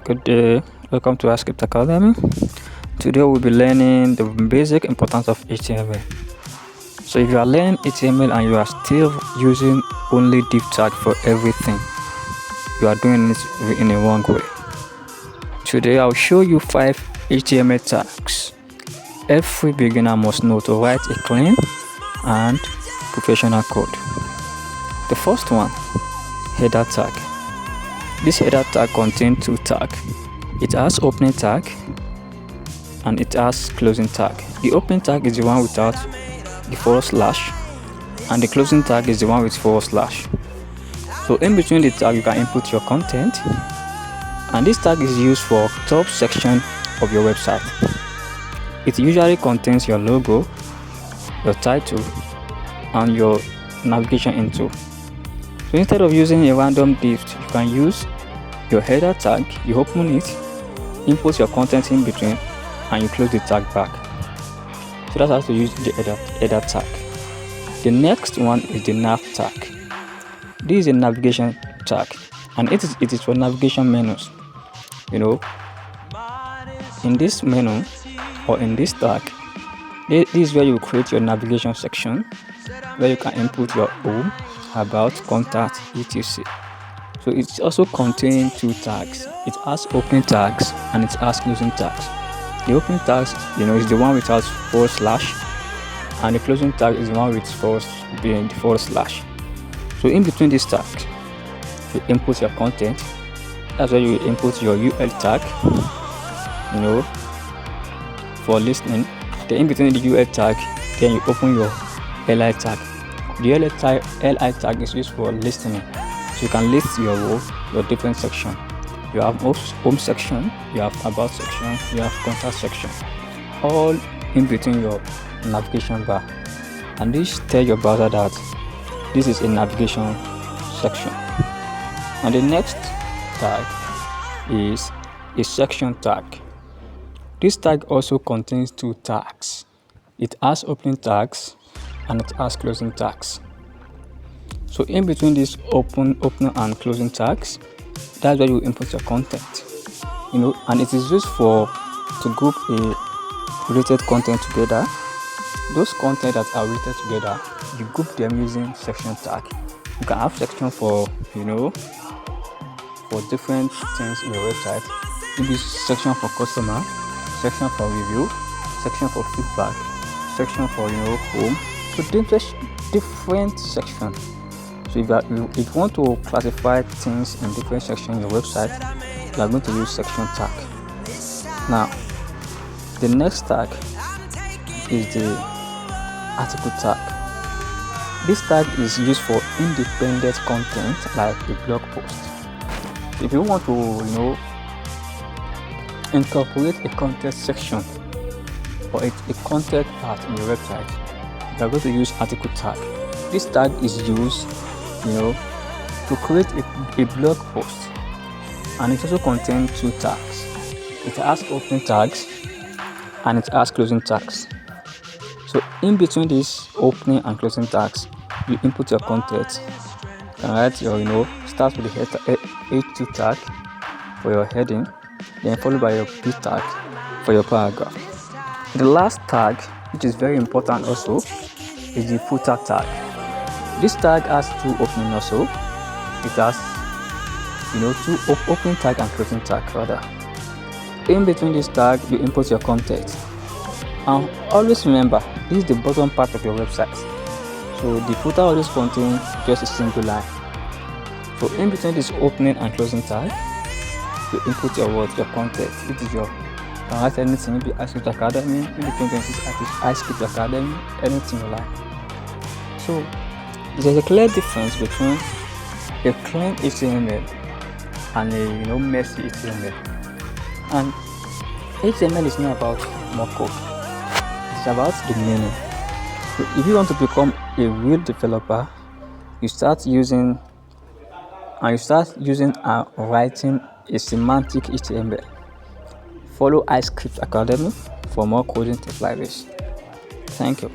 Good day, welcome to Hiscript Academy. Today we'll be learning the basic importance of HTML. So if you are learning HTML and you are still using only div tag for everything, you are doing it in a wrong way. Today I'll show you 5 HTML tags every beginner must know to write a clean and professional code. The first one, header tag. This header tag contains 2 tags. It has opening tag and it has closing tag. The opening tag is the one without the forward slash, and the closing tag is the one with forward slash. So in between the tag you can input your content, and this tag is used for top section of your website. It usually contains your logo, your title, and your navigation into. So instead of using a random div, you can use your header tag. You open it, input your content in between, and you close the tag back. So that's how to use the header tag. The next one is the nav tag. This is a navigation tag, and it is for navigation menus. In this menu or in this tag, this is where you create your navigation section, where you can input your home, about, contact, etc. So it also contains 2 tags. It has opening tags and it has closing tags. The opening tags, is the one without forward slash, and the closing tag is the one with forward slash. So in between these tags, you input your content. That's where you input your UL tag, for listening. Then in between the UL tag, then you open your LI tag. The LI tag is used for listening. So you can list your different section. You have home section, you have about section, you have contact section, all in between your navigation bar. And this tells your browser that this is a navigation section. And the next tag is a section tag. This tag also contains 2 tags. It has opening tags and it has closing tags. So in between these opening and closing tags, that's where you input your content. And it is used to group a related content together. Those content that are related together, you group them using section tag. You can have section for different things in your website. Maybe section for customer, section for review, section for feedback, section for home. So different sections. So if you want to classify things in different sections in your website, you are going to use section tag. Now, the next tag is the article tag. This tag is used for independent content like a blog post. If you want to, incorporate a content section or a content part in your website, you are going to use article tag. This tag is used to create a blog post, and it also contains 2 tags. It has opening tags and it has closing tags. So in between these opening and closing tags, you input your content. You can write your start with the H2 tag for your heading, then followed by your P tag for your paragraph. The last tag, which is very important also, is the footer tag. This tag has 2 opening also. It has 2 opening tag and closing tag rather. In between this tag, you input your content. And always remember, this is the bottom part of your website. So the footer always contains just a single line. So in between this opening and closing tag, you input your content. It is you can write anything, maybe Hiscript Academy, in between Hiscript Academy, anything you like. So there's a clear difference between a clean HTML and a messy HTML. And HTML is not about more code. It's about the meaning. So if you want to become a real developer, you start using and writing a semantic HTML. Follow Hiscript Academy for more coding tips like this. Thank you.